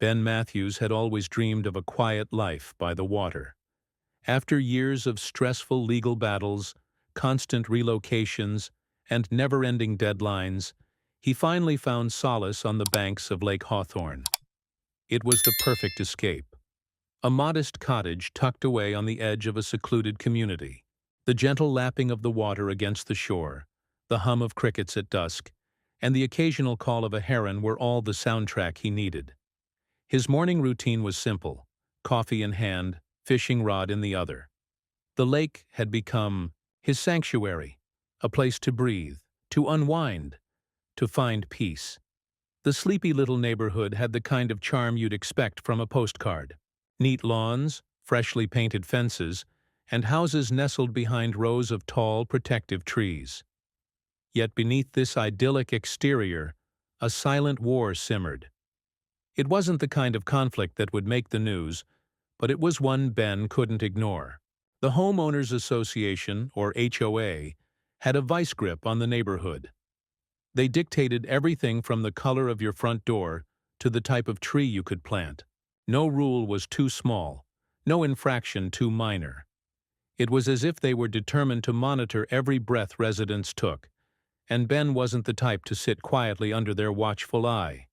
Ben Matthews had always dreamed of a quiet life by the water. After years of stressful legal battles, constant relocations, and never-ending deadlines, he finally found solace on the banks of Lake Hawthorne. It was the perfect escape. A modest cottage tucked away on the edge of a secluded community. The gentle lapping of the water against the shore, the hum of crickets at dusk, and the occasional call of a heron were all the soundtrack he needed. His morning routine was simple: coffee in hand, fishing rod in the other. The lake had become his sanctuary, a place to breathe, to unwind, to find peace. The sleepy little neighborhood had the kind of charm you'd expect from a postcard. Neat lawns, freshly painted fences, and houses nestled behind rows of tall, protective trees. Yet beneath this idyllic exterior, a silent war simmered. It wasn't the kind of conflict that would make the news, but it was one Ben couldn't ignore. The Homeowners Association, or HOA, had a vice grip on the neighborhood. They dictated everything from the color of your front door to the type of tree you could plant. No rule was too small, no infraction too minor. It was as if they were determined to monitor every breath residents took, and Ben wasn't the type to sit quietly under their watchful eye.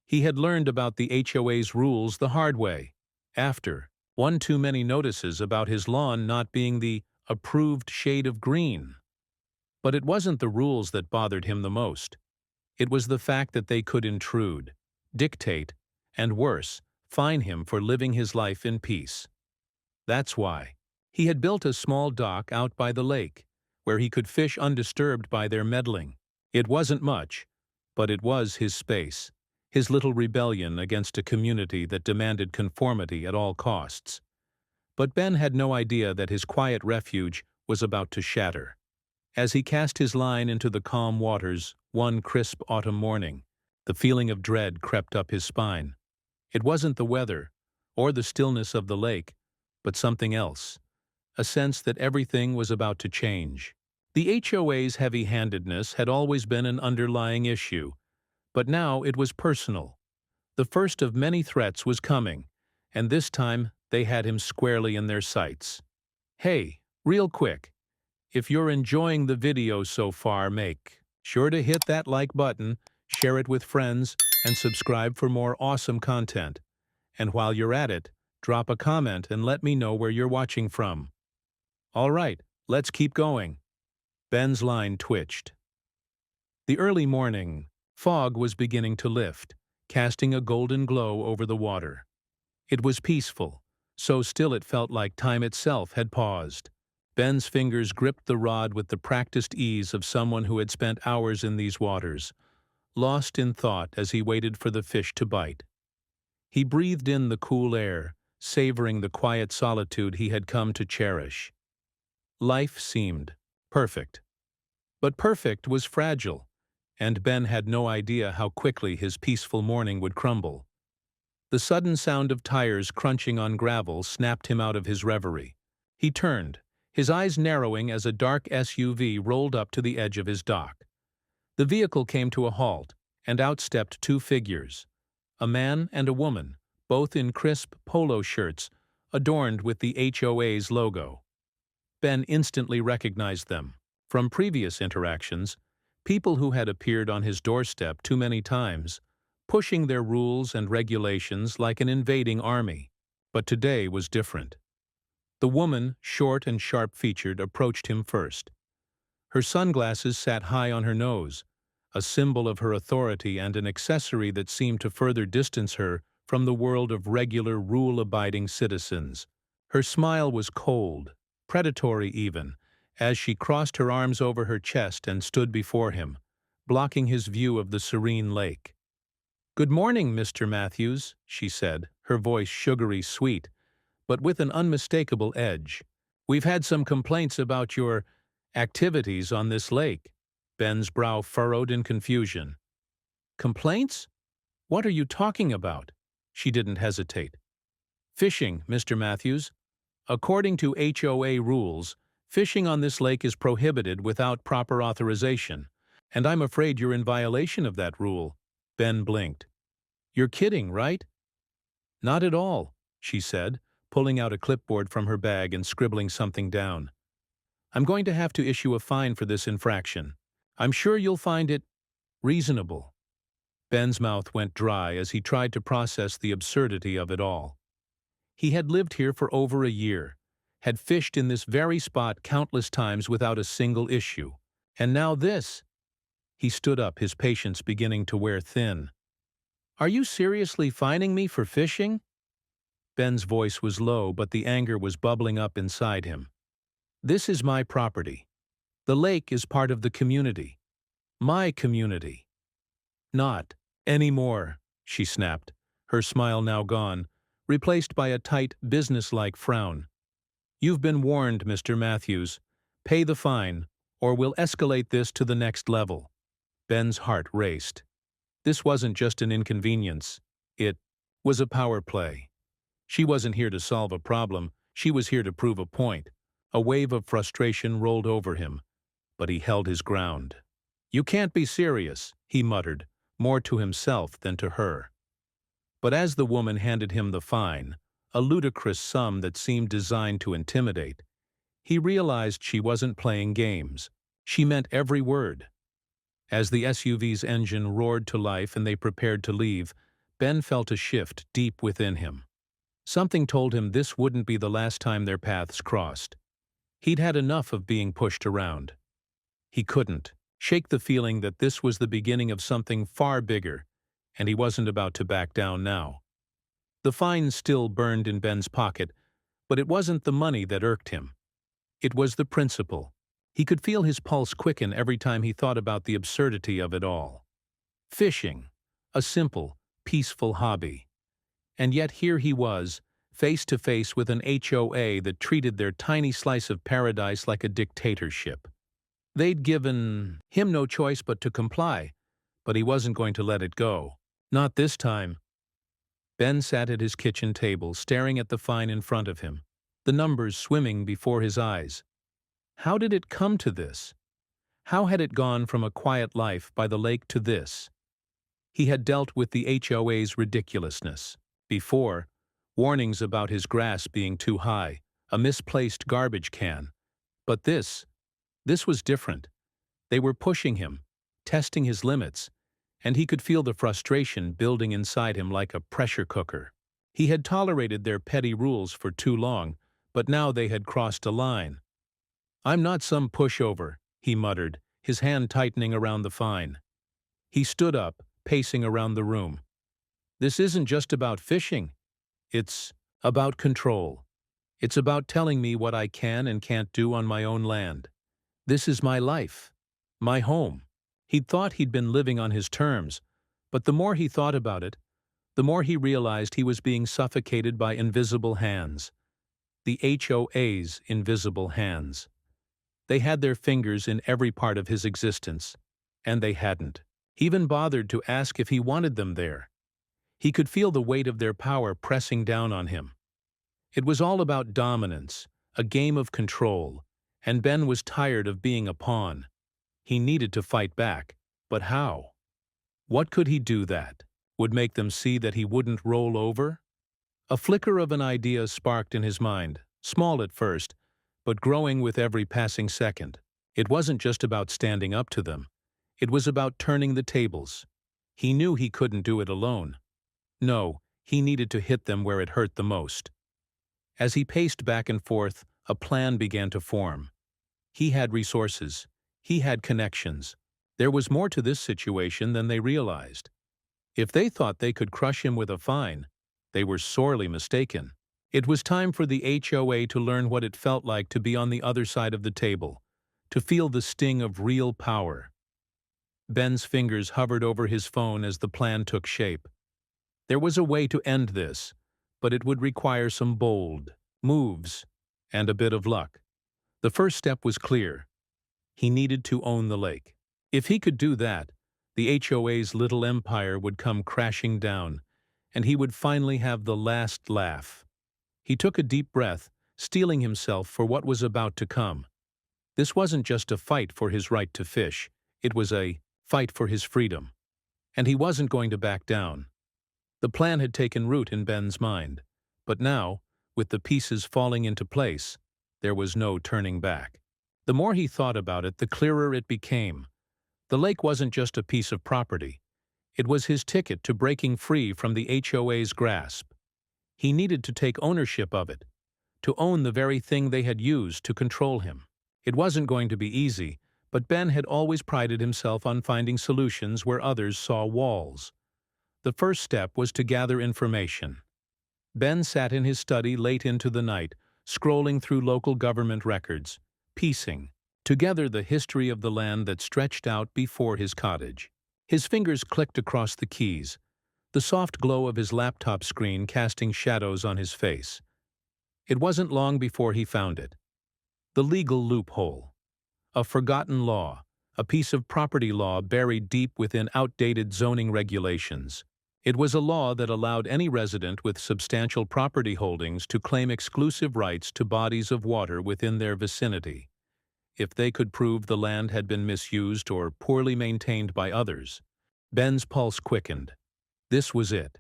He had learned about the HOA's rules the hard way, after one too many notices about his lawn not being the approved shade of green. But it wasn't the rules that bothered him the most. It was the fact that they could intrude, dictate, and worse, fine him for living his life in peace. That's why he had built a small dock out by the lake, where he could fish undisturbed by their meddling. It wasn't much, but it was his space, his little rebellion against a community that demanded conformity at all costs. But Ben had no idea that his quiet refuge was about to shatter. As he cast his line into the calm waters one crisp autumn morning, the feeling of dread crept up his spine. It wasn't the weather, or the stillness of the lake, but something else, a sense that everything was about to change. The HOA's heavy-handedness had always been an underlying issue, but now it was personal. The first of many threats was coming, and this time they had him squarely in their sights. Hey, real quick, if you're enjoying the video so far, make sure to hit that like button, share it with friends, and subscribe for more awesome content. And while you're at it, drop a comment and let me know where you're watching from. All right, let's keep going. Ben's line twitched. The early morning fog was beginning to lift, casting a golden glow over the water. It was peaceful, so still it felt like time itself had paused. Ben's fingers gripped the rod with the practiced ease of someone who had spent hours in these waters, lost in thought as he waited for the fish to bite. He breathed in the cool air, savoring the quiet solitude he had come to cherish. Life seemed perfect. But perfect was fragile, and Ben had no idea how quickly his peaceful morning would crumble. The sudden sound of tires crunching on gravel snapped him out of his reverie. He turned, his eyes narrowing as a dark SUV rolled up to the edge of his dock. The vehicle came to a halt, and out stepped two figures, a man and a woman, both in crisp polo shirts adorned with the HOA's logo. Ben instantly recognized them. From previous interactions, people who had appeared on his doorstep too many times, pushing their rules and regulations like an invading army. But today was different. The woman, short and sharp-featured, approached him first. Her sunglasses sat high on her nose, a symbol of her authority and an accessory that seemed to further distance her from the world of regular, rule-abiding citizens. Her smile was cold, predatory even, as she crossed her arms over her chest and stood before him, blocking his view of the serene lake. "Good morning, Mr. Matthews," she said, her voice sugary sweet, but with an unmistakable edge. "We've had some complaints about your activities on this lake." Ben's brow furrowed in confusion. "Complaints? What are you talking about?" She didn't hesitate. "Fishing, Mr. Matthews. According to HOA rules, fishing on this lake is prohibited without proper authorization, and I'm afraid you're in violation of that rule." Ben blinked. "You're kidding, right?" Not at all, she said, pulling out a clipboard from her bag and scribbling something down. I'm going to have to issue a fine for this infraction. I'm sure you'll find it reasonable. Ben's mouth went dry as he tried to process the absurdity of it all. He had lived here for over a year, had fished in this very spot countless times without a single issue. And now this. He stood up, his patience beginning to wear thin. Are you seriously fining me for fishing? Ben's voice was low, but the anger was bubbling up inside him. This is my property. The lake is part of the community. My community. Not anymore, she snapped, her smile now gone, replaced by a tight, businesslike frown. You've been warned, Mr. Matthews. Pay the fine, or we'll escalate this to the next level. Ben's heart raced. This wasn't just an inconvenience. It was a power play. She wasn't here to solve a problem, she was here to prove a point. A wave of frustration rolled over him, but he held his ground. You can't be serious, he muttered, more to himself than to her. But as the woman handed him the fine, a ludicrous sum that seemed designed to intimidate, he realized she wasn't playing games. She meant every word. As the SUV's engine roared to life and they prepared to leave, Ben felt a shift deep within him. Something told him this wouldn't be the last time their paths crossed. He'd had enough of being pushed around. He couldn't shake the feeling that this was the beginning of something far bigger, and he wasn't about to back down now. The fine still burned in Ben's pocket, but it wasn't the money that irked him. It was the principle. He could feel his pulse quicken every time he thought about the absurdity of it all. Fishing, a simple, peaceful hobby. And yet here he was, face to face with an HOA that treated their tiny slice of paradise like a dictatorship. They'd given him no choice but to comply, but he wasn't going to let it go. Not this time. Ben sat at his kitchen table, staring at the fine in front of him, the numbers swimming before his eyes. How did it come to this? How had it gone from a quiet life by the lake to this? He had dealt with the HOA's ridiculousness. Before, warnings about his grass being too high, a misplaced garbage can. But this was different. They were pushing him, testing his limits, and he could feel the frustration building inside him like a pressure cooker. He had tolerated their petty rules for too long, but now they had crossed a line. I'm not some pushover, he muttered, his hand tightening around the fine. He stood up, pacing around the room. This isn't just about fishing. It's about control. It's about telling me what I can and can't do on my own land. This is my life, my home. He'd thought he'd been living on his terms, but the more he thought about it, the more he realized he was being suffocated by invisible hands. The HOA's invisible hands. They had their fingers in every part of his existence, and they hadn't even bothered to ask if he wanted them there. He could feel the weight of their power pressing down on him. It was all about dominance, a game of control, and Ben was tired of being a pawn. He needed to fight back, but how? What could he do that would make them see that he wouldn't roll over? A flicker of an idea sparked in his mind, small at first, but growing with every passing second. It wasn't just about standing up to them. It was about turning the tables. He knew he couldn't do it alone. No, he needed to hit them where it hurt the most. As he paced back and forth, a plan began to form. He had resources. He had connections. There was more to this situation than they realized. If they thought they could crush him with a fine, they were sorely mistaken. It was time for the HOA to learn what it felt like to be on the other side of the table, to feel the sting of real power. Ben's fingers hovered over his phone as the plan took shape. There was a way to end this, but it would require some bold moves and a bit of luck. The first step was clear. He needed to own the lake. If he could do that, the HOA's little empire would come crashing down, and he would finally have the last laugh. He took a deep breath, steeling himself for what was about to come. This wasn't just a fight for his right to fish, it was a fight for his freedom. And he wasn't going to back down. The plan had taken root in Ben's mind, but now, with the pieces falling into place, there was no turning back. The more he thought about it, the clearer it became. The lake wasn't just a piece of property. It was his ticket to breaking free from the HOA's grasp. He needed to take ownership of it, to own the very thing they had used to control him. It wasn't going to be easy, but Ben had always prided himself on finding solutions where others saw walls. The first step was to gather information. Ben sat in his study late into the night, scrolling through local government records, piecing together the history of the land that stretched out before his cottage. His fingers clicked across the keys, the soft glow of his laptop screen casting shadows on his face. It wasn't long before he found it. The legal loophole. A forgotten law, a piece of property law buried deep within outdated zoning regulations. It was a law that allowed any resident with substantial property holdings to claim exclusive rights to bodies of water within their vicinity, if they could prove the land had been misused or poorly maintained by others. Ben's pulse quickened. This was it.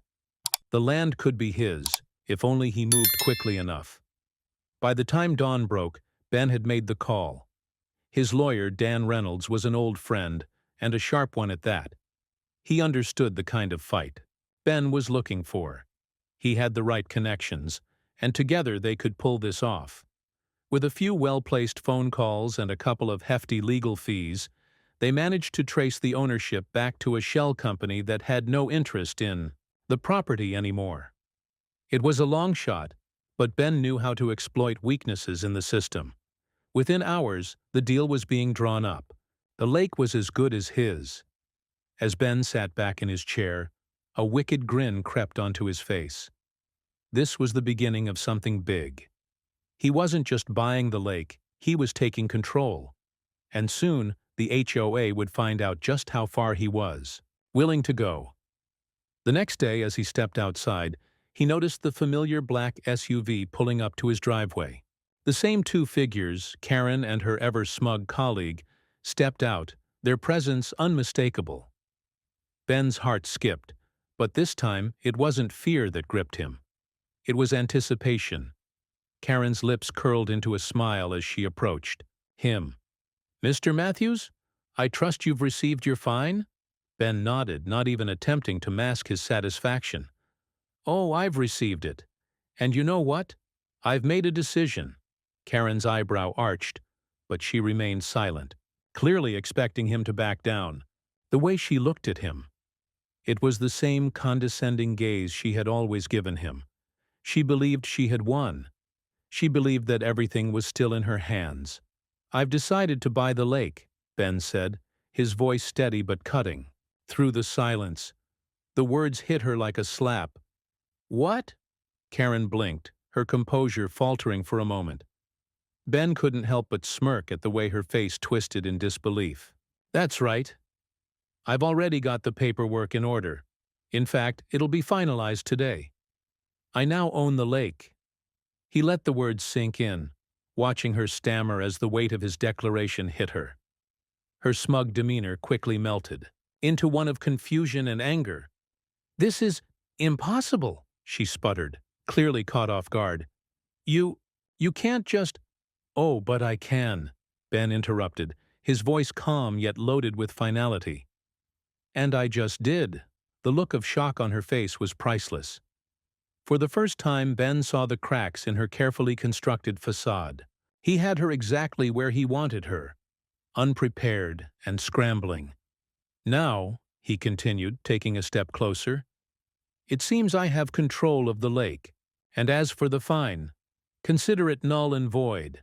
The land could be his, if only he moved quickly enough. By the time dawn broke, Ben had made the call. His lawyer, Dan Reynolds, was an old friend, and a sharp one at that. He understood the kind of fight Ben was looking for. He had the right connections, and together they could pull this off. With a few well-placed phone calls and a couple of hefty legal fees, they managed to trace the ownership back to a shell company that had no interest in the property anymore. It was a long shot, but Ben knew how to exploit weaknesses in the system. Within hours, the deal was being drawn up. The lake was as good as his. As Ben sat back in his chair, a wicked grin crept onto his face. This was the beginning of something big. He wasn't just buying the lake, he was taking control. And soon, the HOA would find out just how far he was willing to go. The next day, as he stepped outside, he noticed the familiar black SUV pulling up to his driveway. The same two figures, Karen and her ever-smug colleague, stepped out, their presence unmistakable. Ben's heart skipped, but this time it wasn't fear that gripped him. It was anticipation. Karen's lips curled into a smile as she approached him. "Mr. Matthews, I trust you've received your fine?" Ben nodded, not even attempting to mask his satisfaction. "Oh, I've received it. And you know what? I've made a decision." Karen's eyebrow arched, but she remained silent, clearly expecting him to back down. The way she looked at him. It was the same condescending gaze she had always given him. She believed she had won. She believed that everything was still in her hands. "I've decided to buy the lake," Ben said, his voice steady but cutting. Through the silence, the words hit her like a slap. "What?" Karen blinked, her composure faltering for a moment. Ben couldn't help but smirk at the way her face twisted in disbelief. "That's right. I've already got the paperwork in order. In fact, it'll be finalized today. I now own the lake." He let the words sink in, watching her stammer as the weight of his declaration hit her. Her smug demeanor quickly melted into one of confusion and anger. "This is impossible," she sputtered, clearly caught off guard. You can't just—" "Oh, but I can," Ben interrupted, his voice calm yet loaded with finality. "And I just did." The look of shock on her face was priceless. For the first time, Ben saw the cracks in her carefully constructed facade. He had her exactly where he wanted her, unprepared and scrambling. "Now," he continued, taking a step closer, "it seems I have control of the lake. And as for the fine, consider it null and void.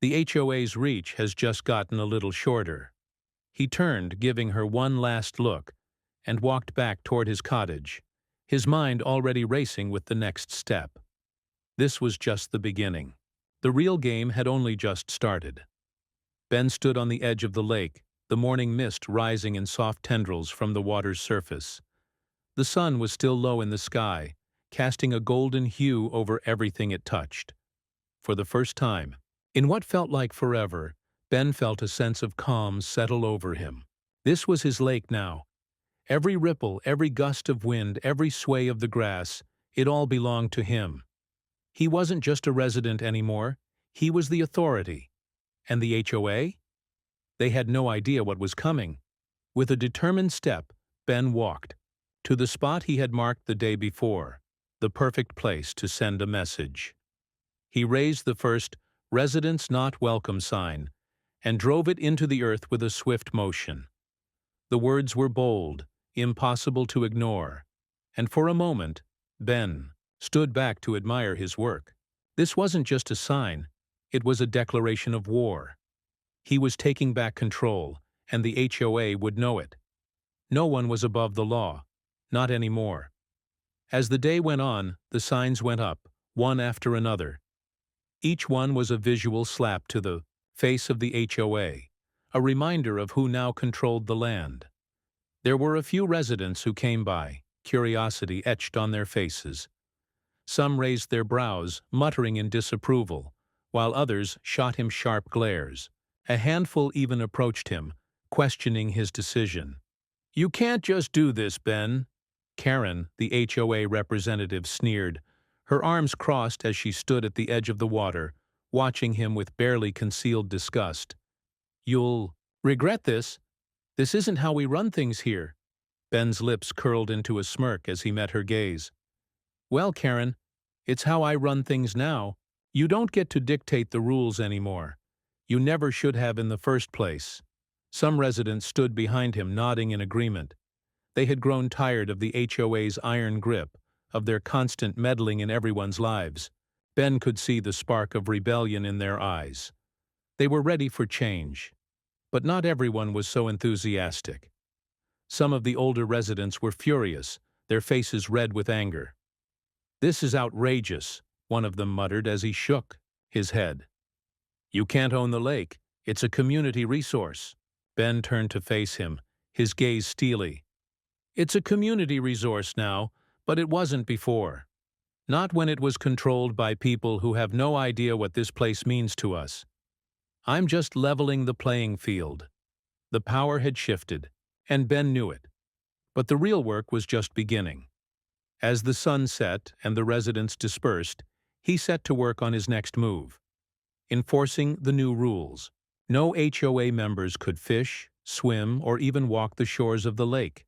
The HOA's reach has just gotten a little shorter." He turned, giving her one last look, and walked back toward his cottage, his mind already racing with the next step. This was just the beginning. The real game had only just started. Ben stood on the edge of the lake, the morning mist rising in soft tendrils from the water's surface. The sun was still low in the sky, casting a golden hue over everything it touched. For the first time, in what felt like forever, Ben felt a sense of calm settle over him. This was his lake now, Every ripple, every gust of wind, every sway of the grass, it all belonged to him. He wasn't just a resident anymore, he was the authority. And the HOA? They had no idea what was coming. With a determined step, Ben walked to the spot he had marked the day before, the perfect place to send a message. He raised the first "Residents Not Welcome" sign and drove it into the earth with a swift motion. The words were bold, impossible to ignore, and for a moment, Ben stood back to admire his work. This wasn't just a sign, it was a declaration of war. He was taking back control, and the HOA would know it. No one was above the law, not anymore. As the day went on, the signs went up, one after another. Each one was a visual slap to the face of the HOA, a reminder of who now controlled the land. There were a few residents who came by, curiosity etched on their faces. Some raised their brows, muttering in disapproval, while others shot him sharp glares. A handful even approached him, questioning his decision. "You can't just do this, Ben." Karen, the HOA representative, sneered, her arms crossed as she stood at the edge of the water, watching him with barely concealed disgust. "You'll regret this. This isn't how we run things here." Ben's lips curled into a smirk as he met her gaze. "Well, Karen, it's how I run things now. You don't get to dictate the rules anymore. You never should have in the first place." Some residents stood behind him, nodding in agreement. They had grown tired of the HOA's iron grip, of their constant meddling in everyone's lives. Ben could see the spark of rebellion in their eyes. They were ready for change. But not everyone was so enthusiastic. Some of the older residents were furious, their faces red with anger. "This is outrageous," one of them muttered as he shook his head. "You can't own the lake. It's a community resource." Ben turned to face him, his gaze steely. "It's a community resource now, but it wasn't before. Not when it was controlled by people who have no idea what this place means to us. I'm just leveling the playing field." The power had shifted, and Ben knew it. But the real work was just beginning. As the sun set and the residents dispersed, he set to work on his next move. Enforcing the new rules. No HOA members could fish, swim, or even walk the shores of the lake.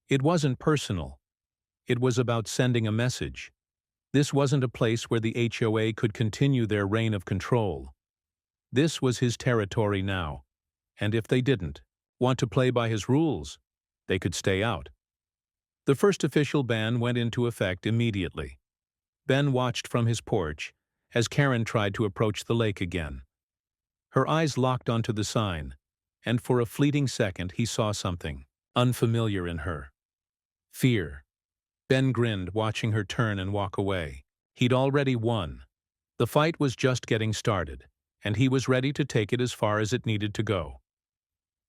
It wasn't personal. It was about sending a message. This wasn't a place where the HOA could continue their reign of control. This was his territory now, and if they didn't want to play by his rules, they could stay out. The first official ban went into effect immediately. Ben watched from his porch as Karen tried to approach the lake again. Her eyes locked onto the sign, and for a fleeting second he saw something unfamiliar in her. Fear. Ben grinned, watching her turn and walk away. He'd already won. The fight was just getting started, and he was ready to take it as far as it needed to go.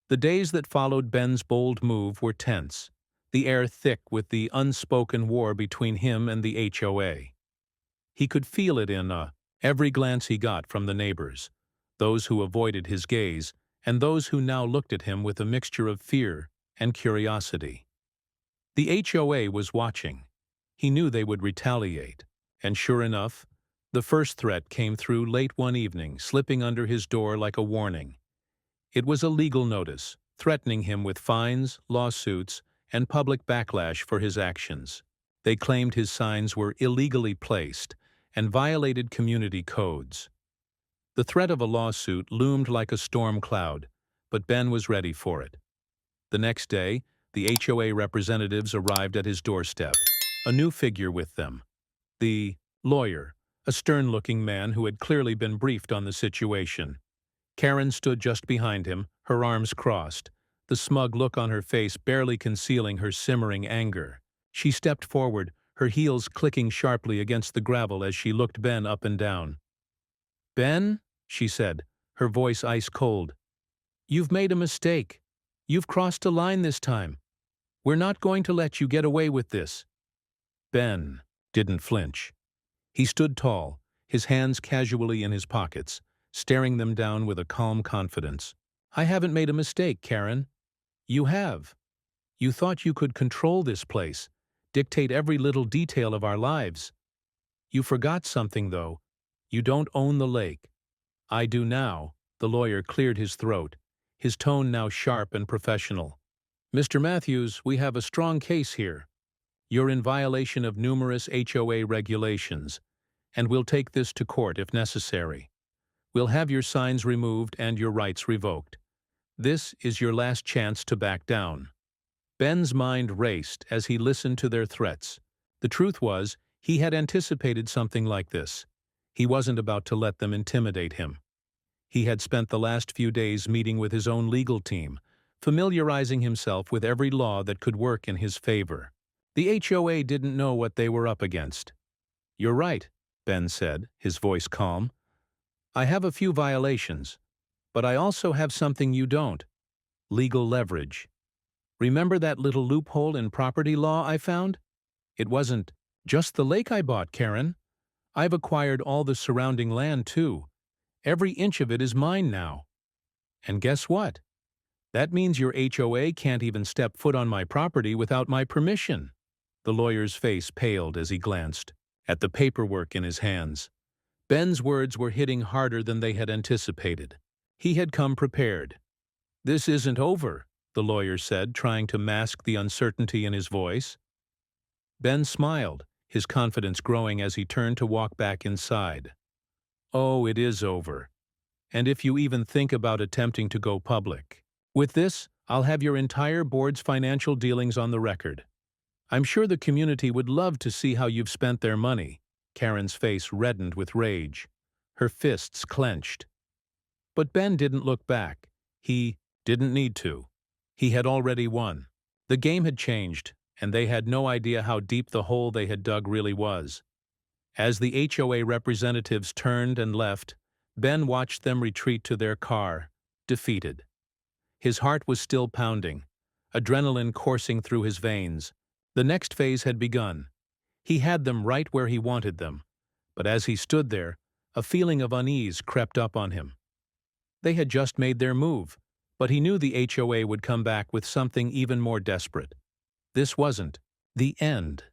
The days that followed Ben's bold move were tense, the air thick with the unspoken war between him and the HOA. He could feel it in every glance he got from the neighbors, those who avoided his gaze, and those who now looked at him with a mixture of fear and curiosity. The HOA was watching. He knew they would retaliate, and sure enough, the first threat came through late one evening, slipping under his door like a warning. It was a legal notice, threatening him with fines, lawsuits, and public backlash for his actions. They claimed his signs were illegally placed and violated community codes. The threat of a lawsuit loomed like a storm cloud, but Ben was ready for it. The next day, the HOA representatives arrived at his doorstep, a new figure with them. The lawyer, a stern-looking man who had clearly been briefed on the situation. Karen stood just behind him, her arms crossed, the smug look on her face barely concealing her simmering anger. She stepped forward, her heels clicking sharply against the gravel as she looked Ben up and down. "Ben," she said, her voice ice-cold, "you've made a mistake. You've crossed a line this time. We're not going to let you get away with this." Ben didn't flinch. He stood tall, his hands casually in his pockets, staring them down with a calm confidence. "I haven't made a mistake, Karen. You have. You thought you could control this place, dictate every little detail of our lives. You forgot something, though. You don't own the lake. I do now. The lawyer cleared his throat, his tone now sharp and professional. Mr. Matthews, we have a strong case here. You're in violation of numerous HOA regulations, and we'll take this to court if necessary. We'll have your signs removed and your rights revoked. This is your last chance to back down. Ben's mind raced as he listened to their threats. The truth was, he had anticipated something like this. He wasn't about to let them intimidate him. He had spent the last few days meeting with his own legal team, familiarizing himself with every law that could work in his favor. The HOA didn't know what they were up against. "You're right," Ben said, his voice calm. "I have a few violations, but I also have something you don't: legal leverage. Remember that little loophole in property law I found? It wasn't just the lake I bought, Karen. I've acquired all the surrounding land, too. Every inch of it is mine now. And guess what? That means your HOA can't even step foot on my property without my permission." The lawyer's face paled as he glanced at the paperwork in his hands. Ben's words were hitting harder than they had anticipated. He had come prepared. "This isn't over," the lawyer said, trying to mask the uncertainty in his voice. Ben smiled, his confidence growing as he turned to walk back inside. "Oh, it is over. And if you even think about attempting to go public. With this, I'll have your entire board's financial dealings on the record. I'm sure the community would love to see how you've spent their money." Karen's face reddened with rage. Her fists clenched. But Ben didn't look back. He didn't need to. He had already won. The game had changed, and they had no idea how deep the hole they had dug really was. As the HOA representatives turned and left, Ben watched them retreat to their car, defeated. His heart was still pounding, adrenaline coursing through his veins. The next phase had begun. He had them right where he wanted them, but as he stood there, a feeling of unease crept up on him. They had just made their move, but he knew the HOA would come back with something even more desperate. This wasn't the end.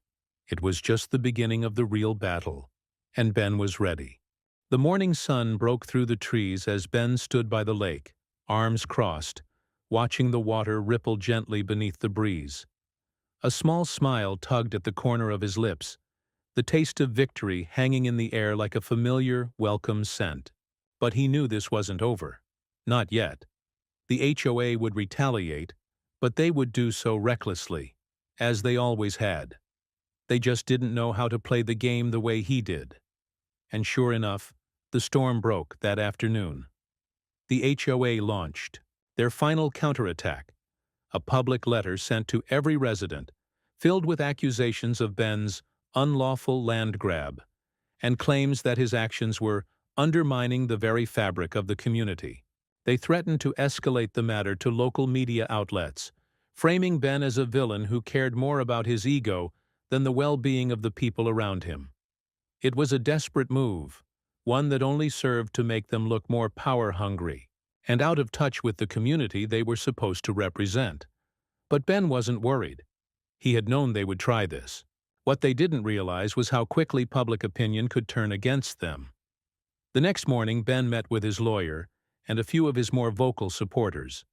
It was just the beginning of the real battle, and Ben was ready. The morning sun broke through the trees as Ben stood by the lake, arms crossed, watching the water ripple gently beneath the breeze. A small smile tugged at the corner of his lips, the taste of victory hanging in the air like a familiar, welcome scent. But he knew this wasn't over. Not yet. The HOA would retaliate, but they would do so recklessly, as they always had. They just didn't know how to play the game the way he did. And sure enough, the storm broke that afternoon. The HOA launched their final counterattack, a public letter sent to every resident, filled with accusations of Ben's unlawful land grab, and claims that his actions were undermining the very fabric of the community. They threatened to escalate the matter to local media outlets, framing Ben as a villain who cared more about his ego than the well-being of the people around him. It was a desperate move, one that only served to make them look more power-hungry and out of touch with the community they were supposed to represent. But Ben wasn't worried. He had known they would try this. What they didn't realize was how quickly public opinion could turn against them. The next morning, Ben met with his lawyer and a few of his more vocal supporters.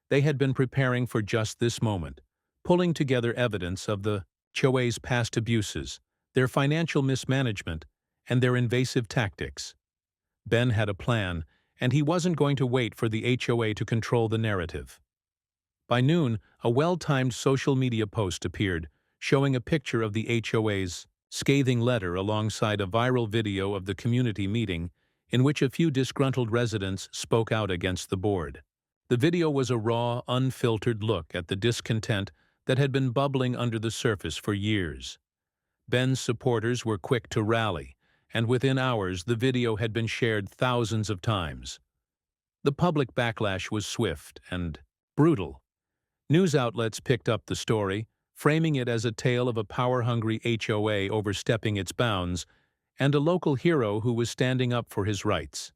They had been preparing for just this moment, pulling together evidence of the HOA's past abuses, their financial mismanagement, and their invasive tactics. Ben had a plan, and he wasn't going to wait for the HOA to control the narrative. By noon, a well-timed social media post appeared, showing a picture of the HOA's scathing letter alongside a viral video of the community meeting in which a few disgruntled residents spoke out against the board. The video was a raw, unfiltered look at the discontent that had been bubbling under the surface for years. Ben's supporters were quick to rally, and within hours the video had been shared thousands of times. The public backlash was swift and brutal. News outlets picked up the story, framing it as a tale of a power-hungry HOA overstepping its bounds and a local hero who was standing up for his rights.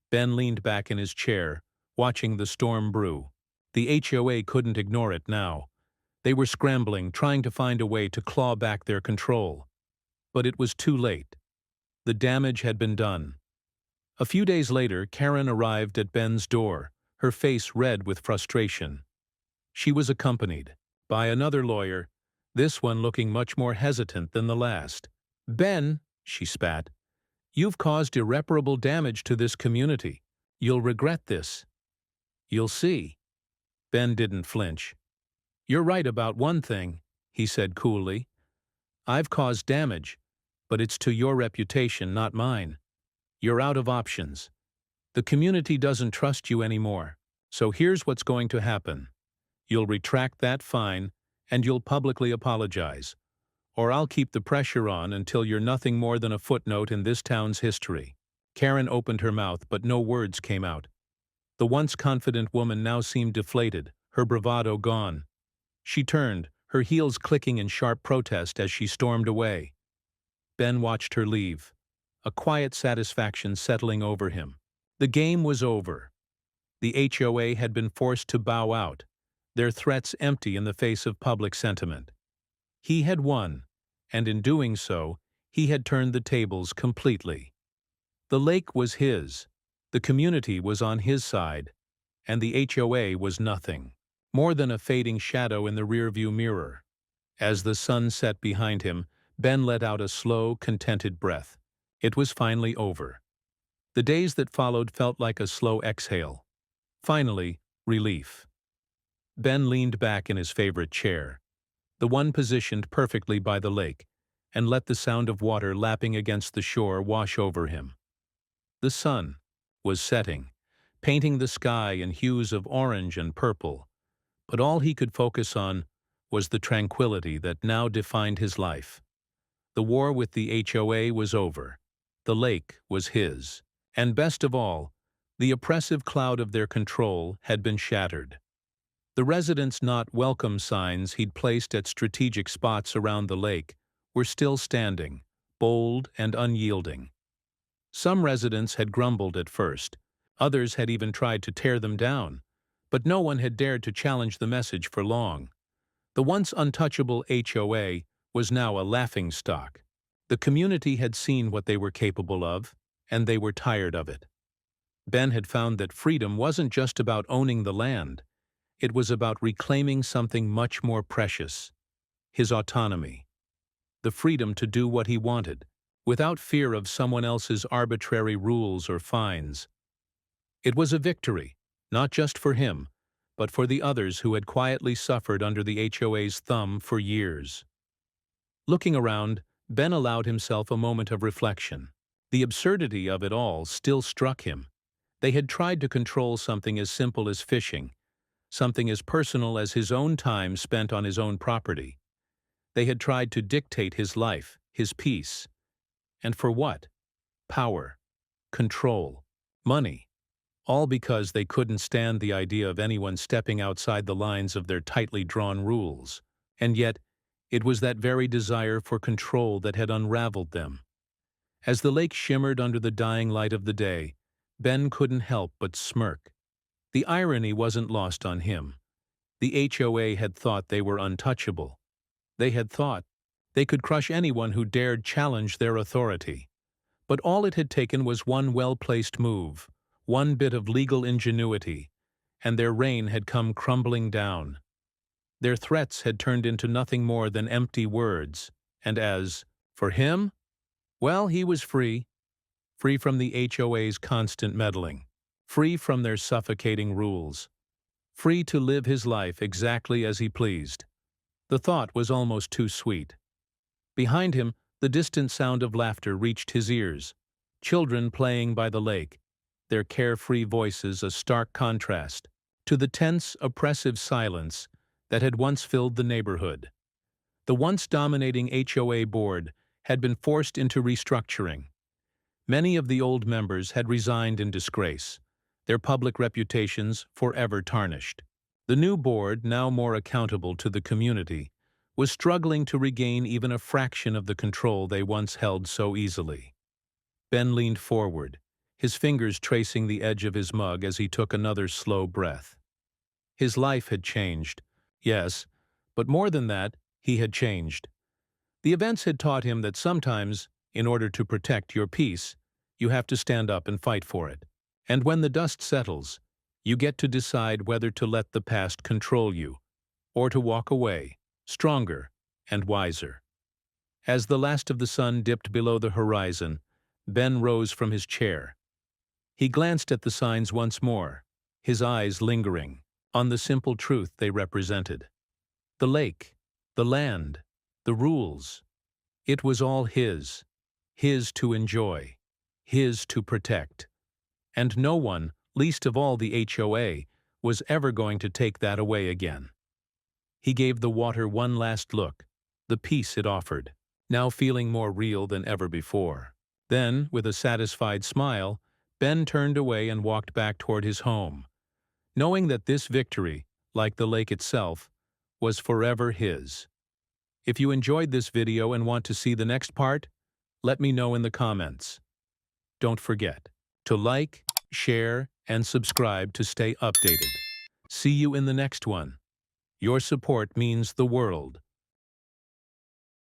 Ben leaned back in his chair, watching the storm brew. The HOA couldn't ignore it now. They were scrambling, trying to find a way to claw back their control. But it was too late. The damage had been done. A few days later, Karen arrived at Ben's door, her face red with frustration. She was accompanied by another lawyer, this one looking much more hesitant than the last. "Ben," she spat, "you've caused irreparable damage to this community. You'll regret this." "You'll see." Ben didn't flinch. "You're right about one thing," he said coolly. "I've caused damage, but it's to your reputation, not mine. You're out of options. The community doesn't trust you anymore. So here's what's going to happen. You'll retract that fine, and you'll publicly apologize. Or I'll keep the pressure on until you're nothing more than a footnote in this town's history." Karen opened her mouth, but no words came out. The once confident woman now seemed deflated, her bravado gone. She turned, her heels clicking in sharp protest as she stormed away. Ben watched her leave, a quiet satisfaction settling over him. The game was over. The HOA had been forced to bow out, their threats empty in the face of public sentiment. He had won, and in doing so, he had turned the tables completely. The lake was his, the community was on his side, and the HOA was nothing, more than a fading shadow in the rearview mirror. As the sun set behind him, Ben let out a slow, contented breath. It was finally over. The days that followed felt like a slow exhale. Finally, relief. Ben leaned back in his favorite chair, the one positioned perfectly by the lake, and let the sound of water lapping against the shore wash over him. The sun was setting, painting the sky in hues of orange and purple, but all he could focus on was the tranquility that now defined his life. The war with the HOA was over. The lake was his. And best of all, the oppressive cloud of their control had been shattered. The residents' not welcome signs he'd placed at strategic spots around the lake were still standing, bold and unyielding. Some residents had grumbled at first, others had even tried to tear them down, but no one had dared to challenge the message for long. The once untouchable HOA was now a laughingstock. The community had seen what they were capable of, and they were tired of it. Ben had found that freedom wasn't just about owning the land. It was about reclaiming something much more precious: his autonomy. The freedom to do what he wanted, without fear of someone else's arbitrary rules or fines. It was a victory, not just for him, but for the others who had quietly suffered under the HOA's thumb for years. Looking around, Ben allowed himself a moment of reflection. The absurdity of it all still struck him. They had tried to control something as simple as fishing, something as personal as his own time spent on his own property. They had tried to dictate his life, his peace. And for what? Power, control, money. All because they couldn't stand the idea of anyone stepping outside the lines of their tightly drawn rules. And yet, it was that very desire for control that had unraveled them. As the lake shimmered under the dying light of the day, Ben couldn't help but smirk. The irony wasn't lost on him. The HOA had thought they were untouchable. They had thought they could crush anyone who dared challenge their authority. But all it had taken was one well-placed move, one bit of legal ingenuity, and their reign had come crumbling down. Their threats had turned into nothing more than empty words, and as for him, well, he was free. Free from the HOA's constant meddling, free from their suffocating rules, free to live his life exactly as he pleased. The thought was almost too sweet. Behind him, the distant sound of laughter reached his ears. Children playing by the lake, their carefree voices a stark contrast to the tense, oppressive silence that had once filled the neighborhood. The once dominating HOA board had been forced into restructuring. Many of the old members had resigned in disgrace, their public reputations forever tarnished. The new board, now more accountable to the community, was struggling to regain even a fraction of the control they once held so easily. Ben leaned forward, his fingers tracing the edge of his mug as he took another slow breath. His life had changed, yes, But more than that, he had changed. The events had taught him that sometimes, in order to protect your peace, you have to stand up and fight for it. And when the dust settles, you get to decide whether to let the past control you, or to walk away, stronger and wiser. As the last of the sun dipped below the horizon, Ben rose from his chair. He glanced at the signs once more, his eyes lingering on the simple truth they represented. The lake, the land, the rules. It was all his to enjoy, his to protect. And no one, least of all the HOA, was ever going to take that away again. He gave the water one last look, the peace it offered, now feeling more real than ever before. Then, with a satisfied smile, Ben turned away and walked back toward his home, knowing that this victory, like the lake itself, was forever his. If you enjoyed this video and want to see the next part, let me know in the comments. Don't forget to like, share, and subscribe to stay updated. See you in the next one. Your support means the world.